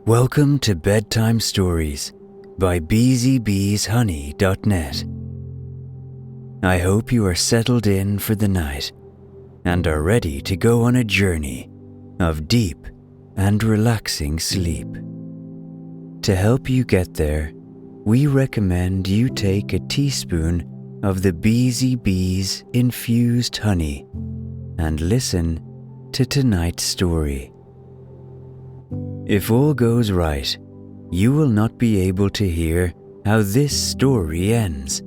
Welcome to Bedtime Stories by BeezyBeezHoney.net. I hope you are settled in for the night and are ready to go on a journey of deep and relaxing sleep. To help you get there, we recommend you take a teaspoon of the Beezy Beez infused honey and listen to tonight's story. If all goes right, you will not be able to hear how this story ends,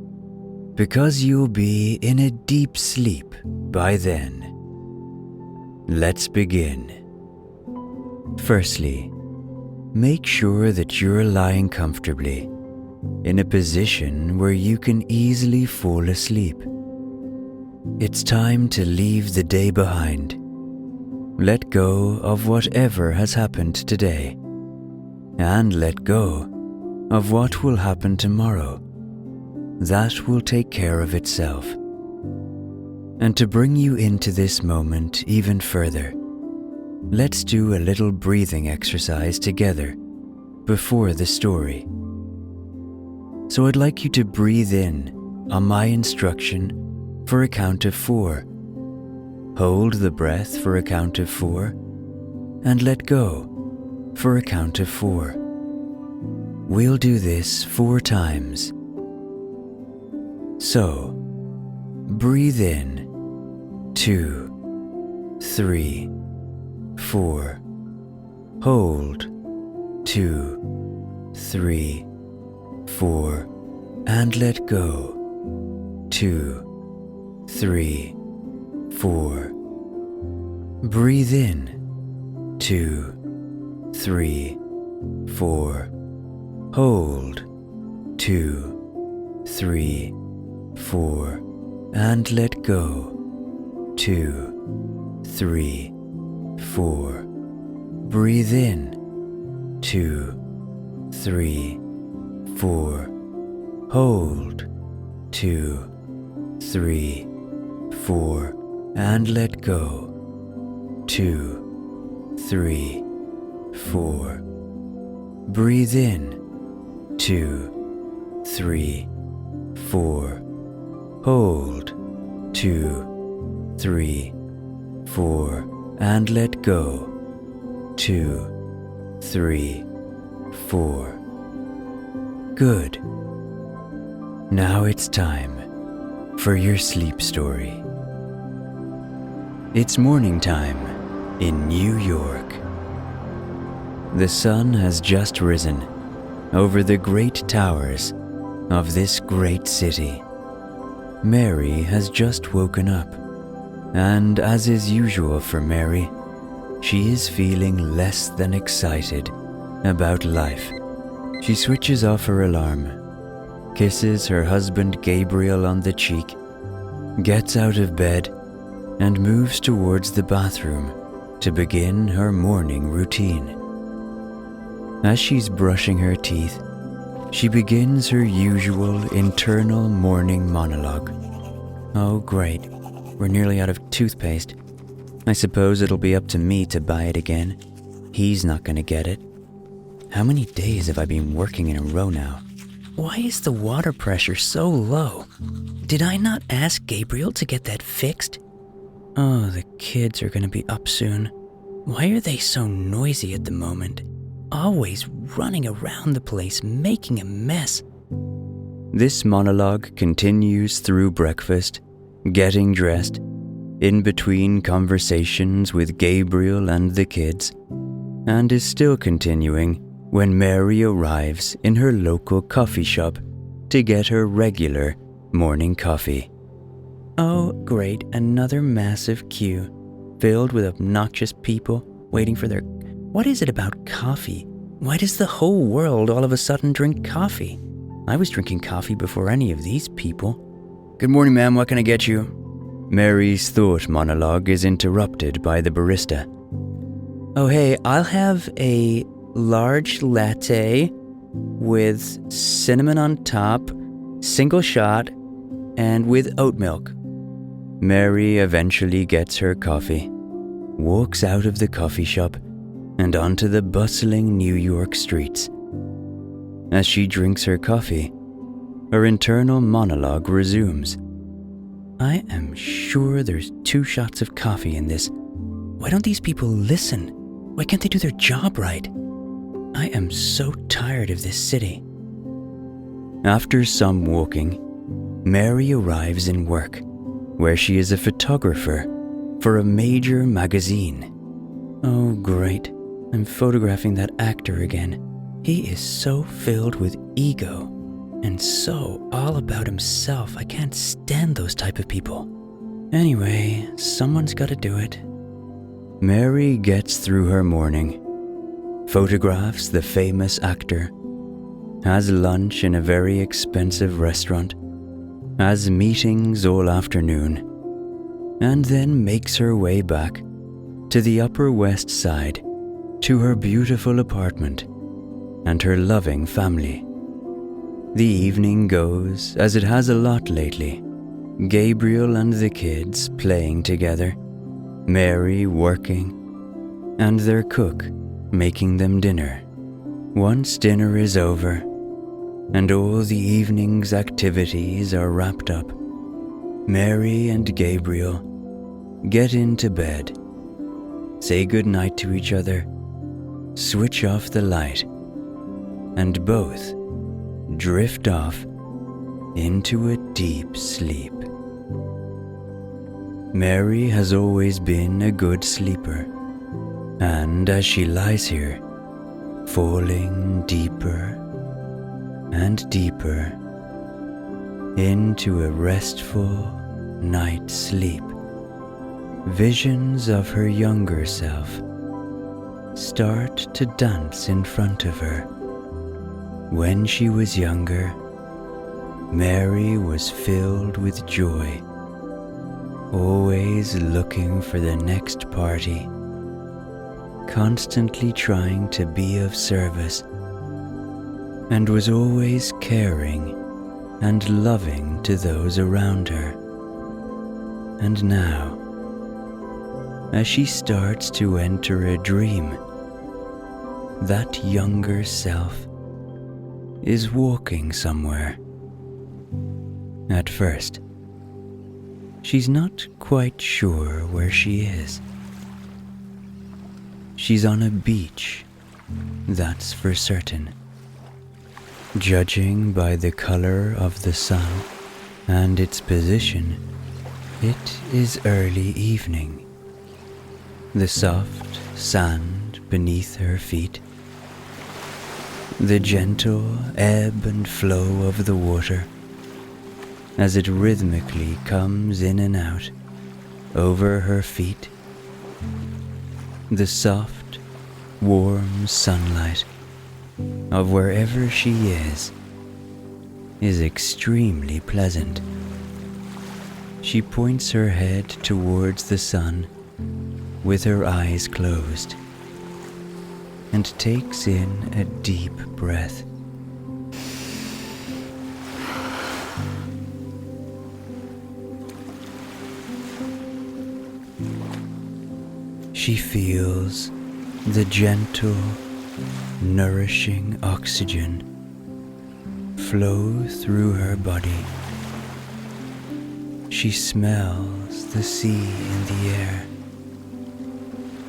because you'll be in a deep sleep by then. Let's begin. Firstly, make sure that you're lying comfortably, in a position where you can easily fall asleep. It's time to leave the day behind. Let go of whatever has happened today, and let go of what will happen tomorrow. That will take care of itself. And to bring you into this moment even further, let's do a little breathing exercise together before the story. So I'd like you to breathe in on my instruction for a count of 4. Hold the breath for a count of 4, and let go for a count of 4. We'll do this 4 times. So, breathe in 2, 3, 4. Hold 2, 3, 4, and let go 2, 3, 4. Breathe in 2, 3, 4. Hold 2, 3, 4, and let go 2, 3, 4. Breathe in 2, 3, 4. Hold 2, 3, 4. And let go 2, 3, 4. Breathe in 2, 3, 4. Hold 2, 3, 4. And let go 2, 3, 4. Good. Now it's time for your sleep story. It's morning time in New York. The sun has just risen over the great towers of this great city. Mary has just woken up, and as is usual for Mary, she is feeling less than excited about life. She switches off her alarm, kisses her husband Gabriel on the cheek, gets out of bed, and moves towards the bathroom to begin her morning routine. As she's brushing her teeth, she begins her usual internal morning monologue. Oh great, we're nearly out of toothpaste. I suppose it'll be up to me to buy it again. He's not gonna get it. How many days have I been working in a row now? Why is the water pressure so low? Did I not ask Gabriel to get that fixed? Oh, the kids are gonna be up soon. Why are they so noisy at the moment? Always running around the place, making a mess. This monologue continues through breakfast, getting dressed, in between conversations with Gabriel and the kids, and is still continuing when Mary arrives in her local coffee shop to get her regular morning coffee. Oh, great, another massive queue, filled with obnoxious people waiting for their... What is it about coffee? Why does the whole world all of a sudden drink coffee? I was drinking coffee before any of these people. Good morning, ma'am, what can I get you? Mary's thought monologue is interrupted by the barista. Oh, hey, I'll have a large latte with cinnamon on top, single shot, and with oat milk. Mary eventually gets her coffee, walks out of the coffee shop, and onto the bustling New York streets. As she drinks her coffee, her internal monologue resumes. I am sure there's 2 shots of coffee in this. Why don't these people listen? Why can't they do their job right? I am so tired of this city. After some walking, Mary arrives in work, where she is a photographer for a major magazine. Oh great, I'm photographing that actor again. He is so filled with ego and so all about himself. I can't stand those type of people. Anyway, someone's gotta do it. Mary gets through her morning, photographs the famous actor, has lunch in a very expensive restaurant, has meetings all afternoon, and then makes her way back to the Upper West Side to her beautiful apartment and her loving family. The evening goes as it has a lot lately. Gabriel and the kids playing together, Mary working, and their cook making them dinner. Once dinner is over and all the evening's activities are wrapped up, Mary and Gabriel get into bed, say goodnight to each other, switch off the light, and both drift off into a deep sleep. Mary has always been a good sleeper, and as she lies here, falling deeper and deeper into a restful night's sleep, visions of her younger self start to dance in front of her. When she was younger, Mary was filled with joy, always looking for the next party, constantly trying to be of service, and was always caring and loving to those around her. And now, as she starts to enter a dream, that younger self is walking somewhere. At first, she's not quite sure where she is. She's on a beach, that's for certain. Judging by the color of the sun and its position, it is early evening. The soft sand beneath her feet, the gentle ebb and flow of the water as it rhythmically comes in and out over her feet, the soft, warm sunlight of wherever she is extremely pleasant. She points her head towards the sun with her eyes closed and takes in a deep breath. She feels the gentle, nourishing oxygen flow through her body. She smells the sea in the air,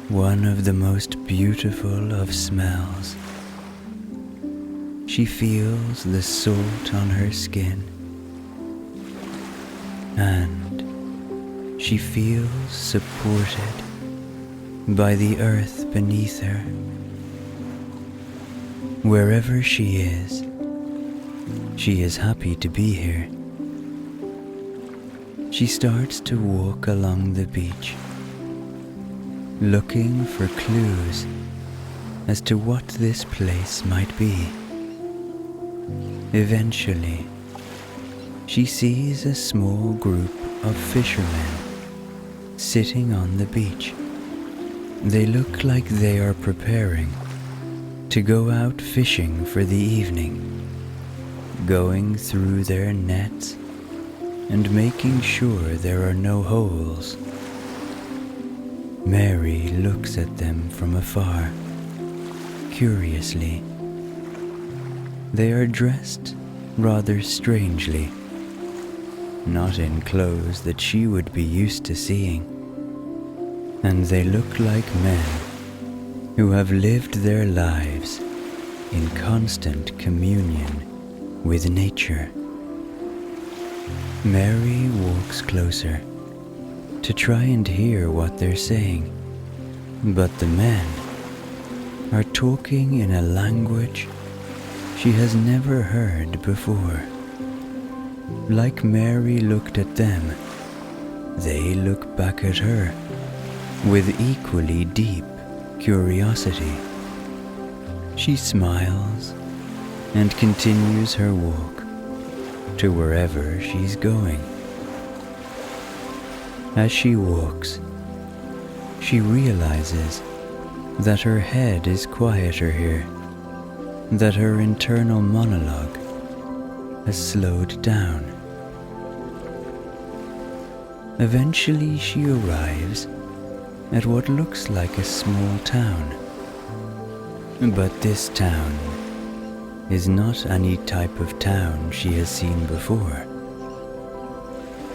one of the most beautiful of smells. She feels the salt on her skin, and she feels supported by the earth beneath her. Wherever she is happy to be here. She starts to walk along the beach, looking for clues as to what this place might be. Eventually, she sees a small group of fishermen sitting on the beach. They look like they are preparing to go out fishing for the evening, going through their nets and making sure there are no holes. Mary looks at them from afar, curiously. They are dressed rather strangely, not in clothes that she would be used to seeing, and they look like men who have lived their lives in constant communion with nature. Mary walks closer to try and hear what they're saying, but the men are talking in a language she has never heard before. Like Mary looked at them, they look back at her with equally deep curiosity. She smiles and continues her walk to wherever she's going. As she walks, she realizes that her head is quieter here, that her internal monologue has slowed down. Eventually she arrives at what looks like a small town. But this town is not any type of town she has seen before.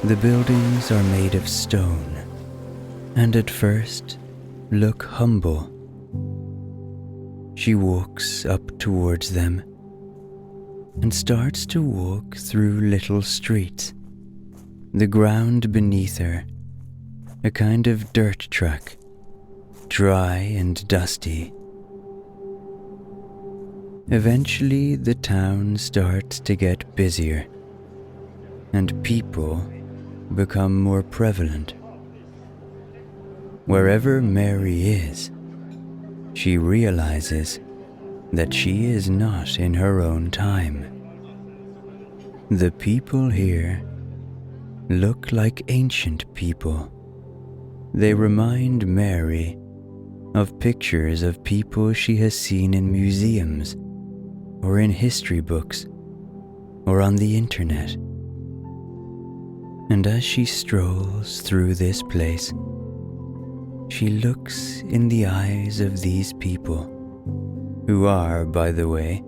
The buildings are made of stone, and at first look humble. She walks up towards them and starts to walk through little streets. The ground beneath her, a kind of dirt track, dry and dusty. Eventually the town starts to get busier, and people become more prevalent. Wherever Mary is, she realizes that she is not in her own time. The people here look like ancient people. They remind Mary of pictures of people she has seen in museums or in history books or on the internet. And as she strolls through this place, she looks in the eyes of these people, who are, by the way,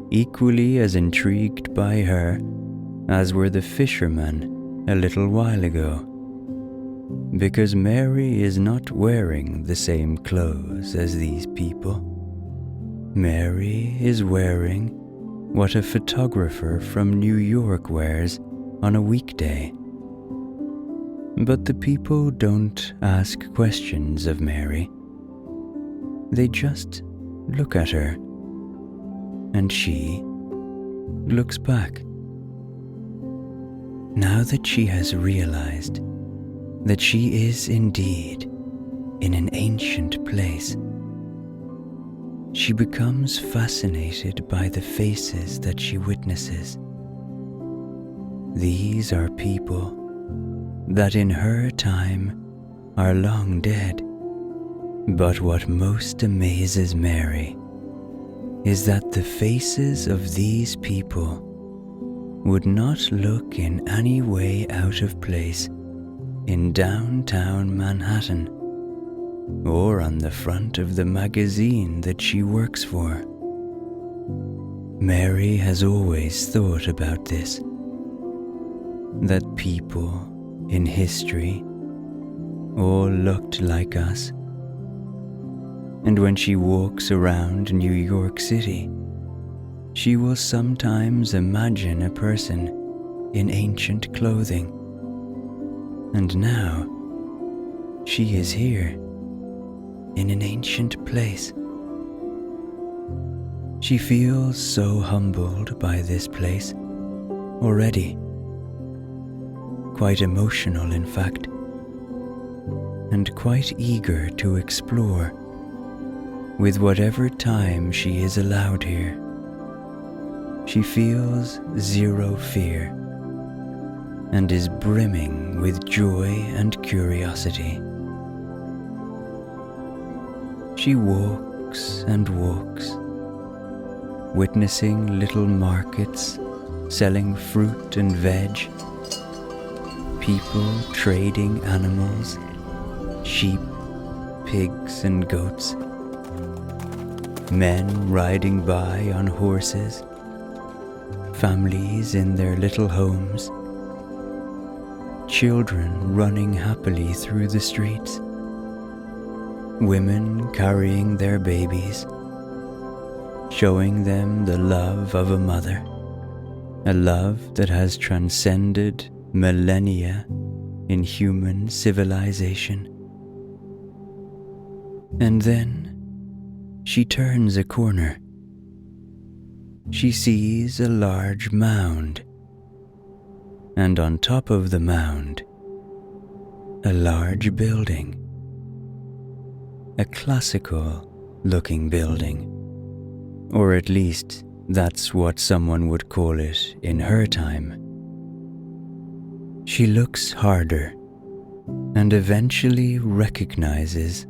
equally as intrigued by her as were the fishermen a little while ago, because Mary is not wearing the same clothes as these people. Mary is wearing what a photographer from New York wears on a weekday. But the people don't ask questions of Mary. They just look at her, and she looks back. Now that she has realized that she is indeed in an ancient place, she becomes fascinated by the faces that she witnesses. These are people that in her time are long dead. But what most amazes Mary is that the faces of these people would not look in any way out of place in downtown Manhattan or on the front of the magazine that she works for. Mary has always thought about this, that people in history all looked like us. And when she walks around New York City, she will sometimes imagine a person in ancient clothing. And now she is here in an ancient place. She feels so humbled by this place already, quite emotional in fact, and quite eager to explore with whatever time she is allowed here. She feels zero fear and is brimming with joy and curiosity. She walks and walks, witnessing little markets selling fruit and veg, people trading animals, sheep, pigs and goats. men riding by on horses, families in their little homes, children running happily through the streets, women carrying their babies, showing them the love of a mother, a love that has transcended millennia in human civilization. And then she turns a corner. She sees a large mound, and on top of the mound, a large building, a classical-looking building, or at least that's what someone would call it in her time. She looks harder and eventually recognizes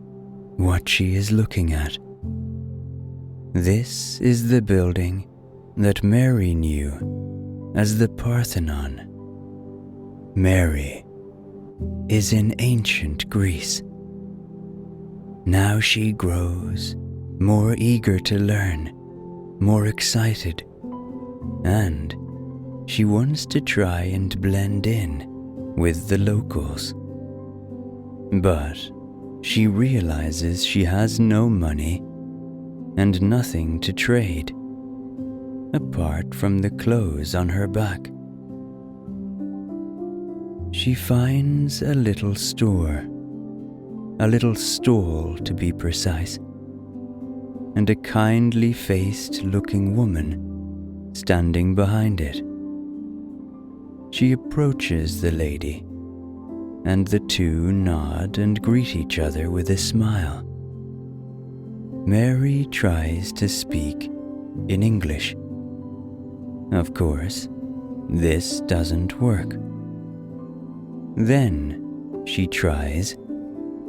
what she is looking at. This is the building that Mary knew as the Parthenon. Mary is in ancient Greece. Now she grows more eager to learn, more excited, and she wants to try and blend in with the locals. But she realizes she has no money and nothing to trade, apart from the clothes on her back. She finds a little store, a little stall to be precise, and a kindly-faced looking woman standing behind it. She approaches the lady, and the two nod and greet each other with a smile. Mary tries to speak in English. Of course, this doesn't work. Then she tries,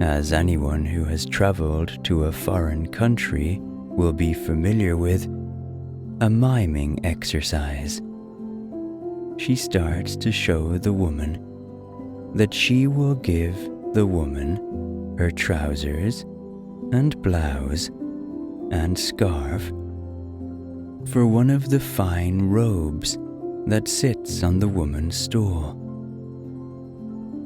as anyone who has traveled to a foreign country will be familiar with, a miming exercise. She starts to show the woman that she will give the woman her trousers and blouse and scarf for one of the fine robes that sits on the woman's stool.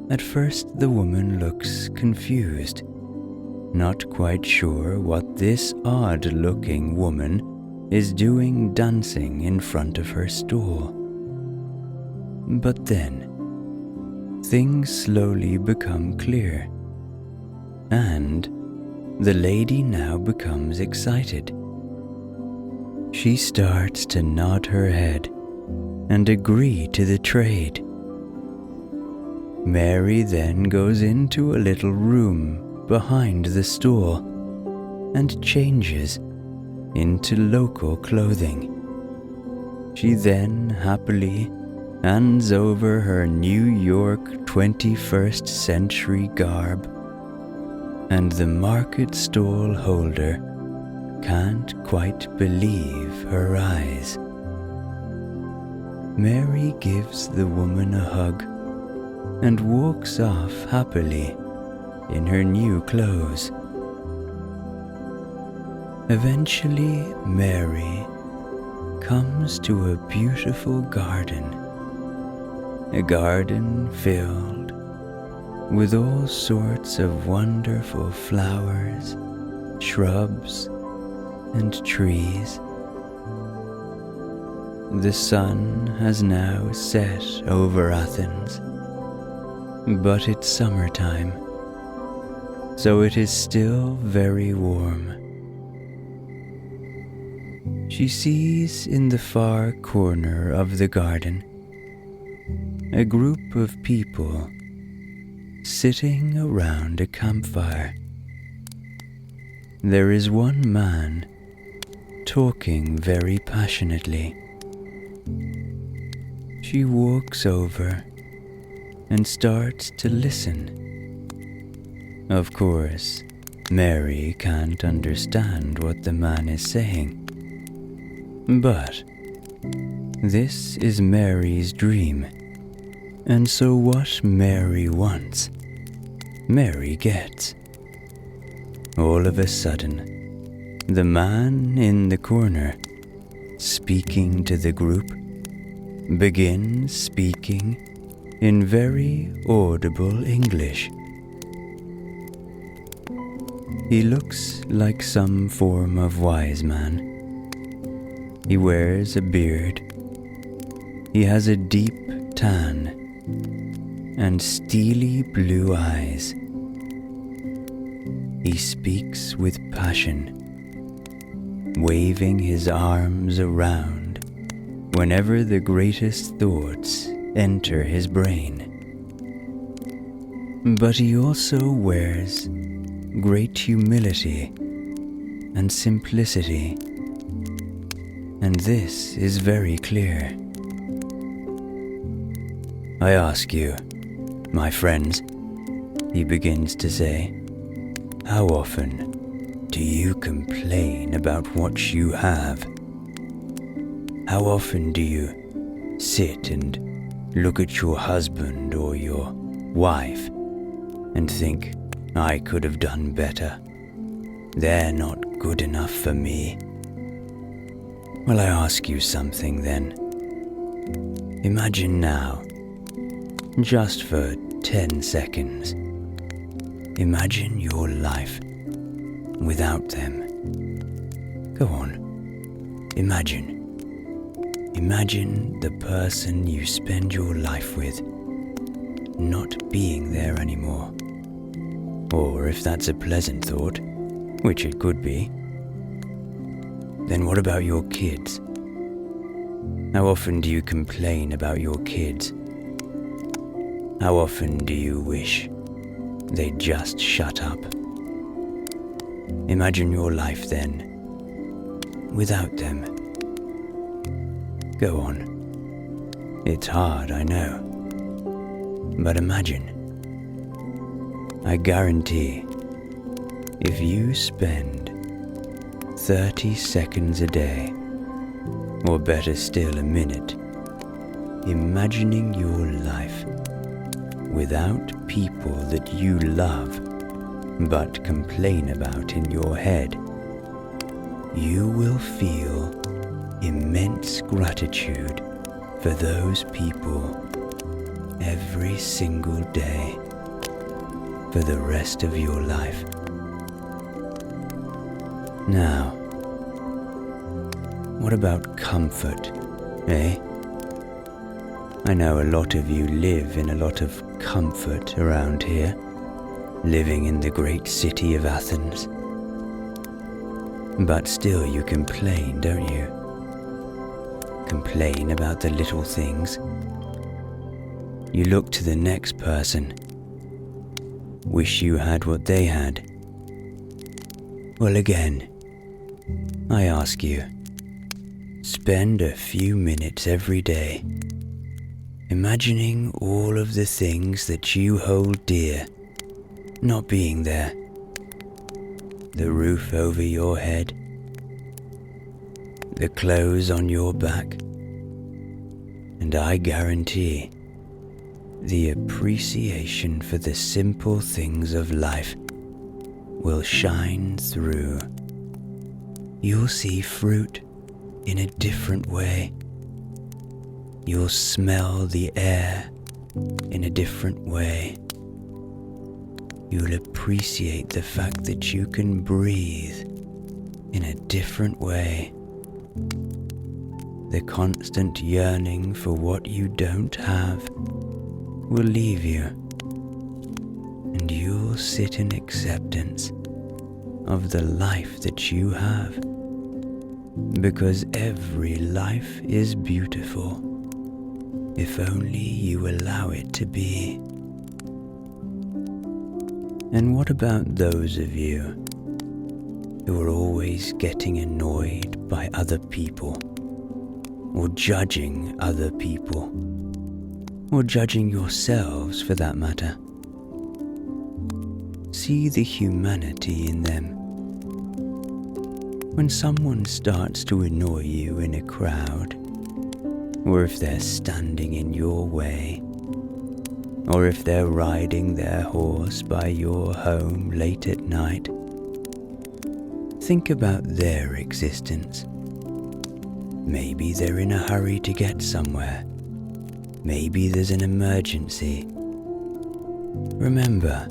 At first the woman looks confused, not quite sure what this odd-looking woman is doing dancing in front of her stool. But then, things slowly become clear, and the lady now becomes excited. She starts to nod her head and agree to the trade. Mary then goes into a little room behind the stool and changes into local clothing. She then happily hands over her New York 21st century garb, and the market stall holder can't quite believe her eyes. Mary gives the woman a hug and walks off happily in her new clothes. Eventually, Mary comes to a beautiful garden, a garden filled with all sorts of wonderful flowers, shrubs, and trees. The sun has now set over Athens, but it's summertime, so it is still very warm. She sees in the far corner of the garden a group of people sitting around a campfire. There is one man talking very passionately. She walks over and starts to listen. Of course, Mary can't understand what the man is saying. But this is Mary's dream, and so what Mary wants, Mary gets. All of a sudden, The man in the corner, speaking to the group, begins speaking in very audible English. He looks like some form of wise man. He wears a beard. He has a deep tan and steely blue eyes. He speaks with passion, waving his arms around whenever the greatest thoughts enter his brain. But he also wears great humility and simplicity, and this is very clear. I ask you, my friends, he begins to say, how often do you complain about what you have? How often do you sit and look at your husband or your wife and think, I could have done better. They're not good enough for me. Well, I ask you something then. Imagine now, just for 10 seconds, imagine your life without them. Go on, imagine. Imagine the person you spend your life with not being there anymore. Or if that's a pleasant thought, which it could be, then what about your kids? How often do you complain about your kids? How often do you wish they'd just shut up? Imagine your life then, without them. Go on. It's hard, I know. But imagine. I guarantee, if you spend 30 seconds a day, or better still a minute, imagining your life without people that you love but complain about in your head, you will feel immense gratitude for those people every single day for the rest of your life. Now, what about comfort, eh? I know a lot of you live in a lot of comfort around here, living in the great city of Athens. But still you complain, don't you? Complain about the little things. You look to the next person, wish you had what they had. Well, again, I ask you, spend a few minutes every day imagining all of the things that you hold dear not being there. The roof over your head, the clothes on your back, and I guarantee the appreciation for the simple things of life will shine through. You'll see fruit in a different way. You'll smell the air in a different way. You'll appreciate the fact that you can breathe in a different way. The constant yearning for what you don't have will leave you, and you'll sit in acceptance of the life that you have, because every life is beautiful if only you allow it to be. And what about those of you who are always getting annoyed by other people, or judging other people, or judging yourselves for that matter? See the humanity in them. When someone starts to annoy you in a crowd, or if they're standing in your way, or if they're riding their horse by your home late at night, think about their existence. Maybe they're in a hurry to get somewhere. Maybe there's an emergency. Remember,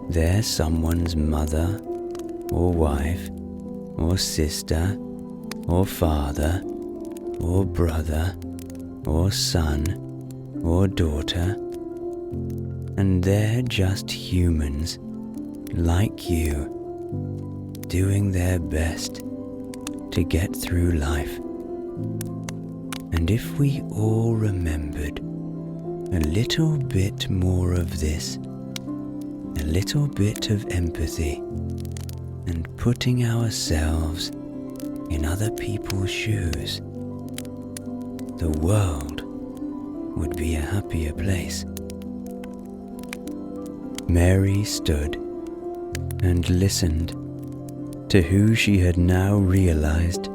they're someone's mother, or wife, or sister, or father, or brother, or son, or daughter, and they're just humans, like you, doing their best to get through life. And if we all remembered a little bit more of this, a little bit of empathy, and putting ourselves in other people's shoes, the world would be a happier place. Mary stood and listened to who she had now realized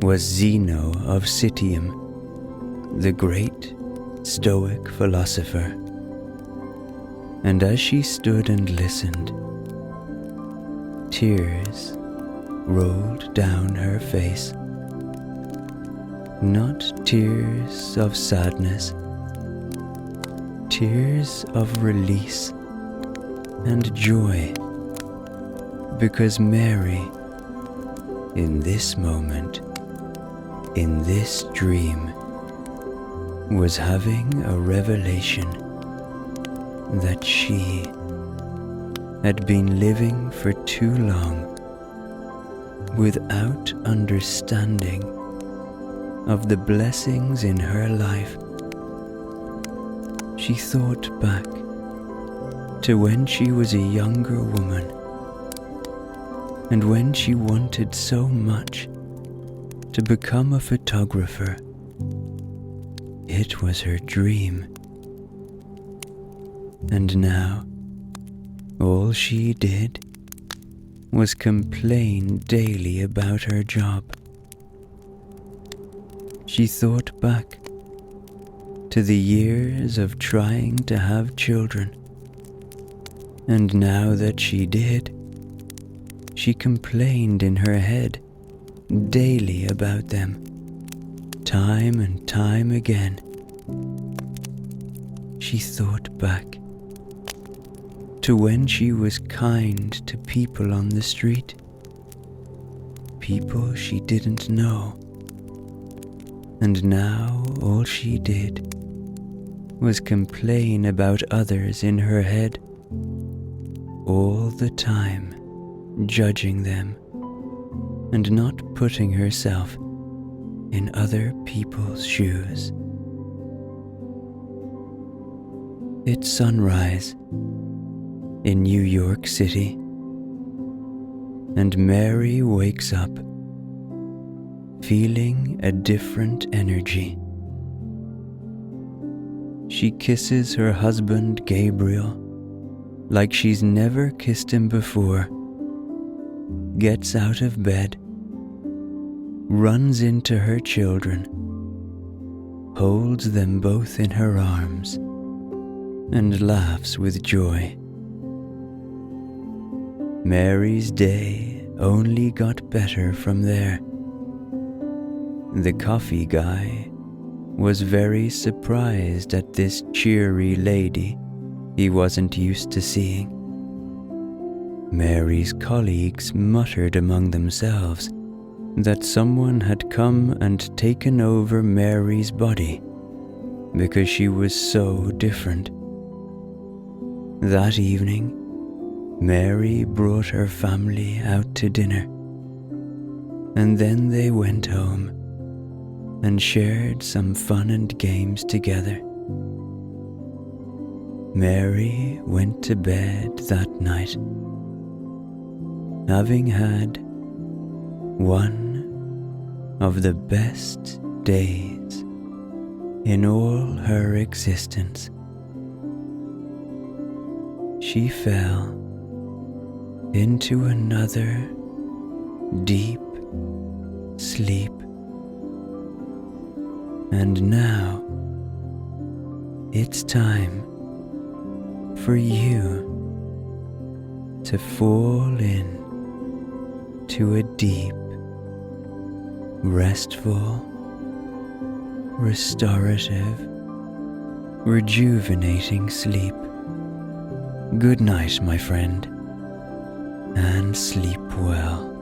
was Zeno of Citium, the great Stoic philosopher. And as she stood and listened, tears rolled down her face. Not tears of sadness, tears of release and joy, because Mary, in this moment, in this dream, was having a revelation that she had been living for too long without understanding of the blessings in her life. She thought back to when she was a younger woman, and when she wanted so much to become a photographer. It was her dream. And now, all she did was complain daily about her job. She thought back to the years of trying to have children, and now that she did, she complained in her head daily about them, time and time again. She thought back to when she was kind to people on the street, people she didn't know, and now all she did was complain about others in her head, all the time judging them and not putting herself in other people's shoes. It's sunrise in New York City, and Mary wakes up feeling a different energy. She kisses her husband Gabriel like she's never kissed him before, gets out of bed, runs into her children, holds them both in her arms, and laughs with joy. Mary's day only got better from there. The coffee guy was very surprised at this cheery lady he wasn't used to seeing. Mary's colleagues muttered among themselves that someone had come and taken over Mary's body because she was so different. That evening, Mary brought her family out to dinner, and then they went home and shared some fun and games together. Mary went to bed that night, having had one of the best days in all her existence. She fell into another deep sleep, and now it's time for you to fall in into a deep, restful, restorative, rejuvenating sleep. Good night, my friend, and sleep well.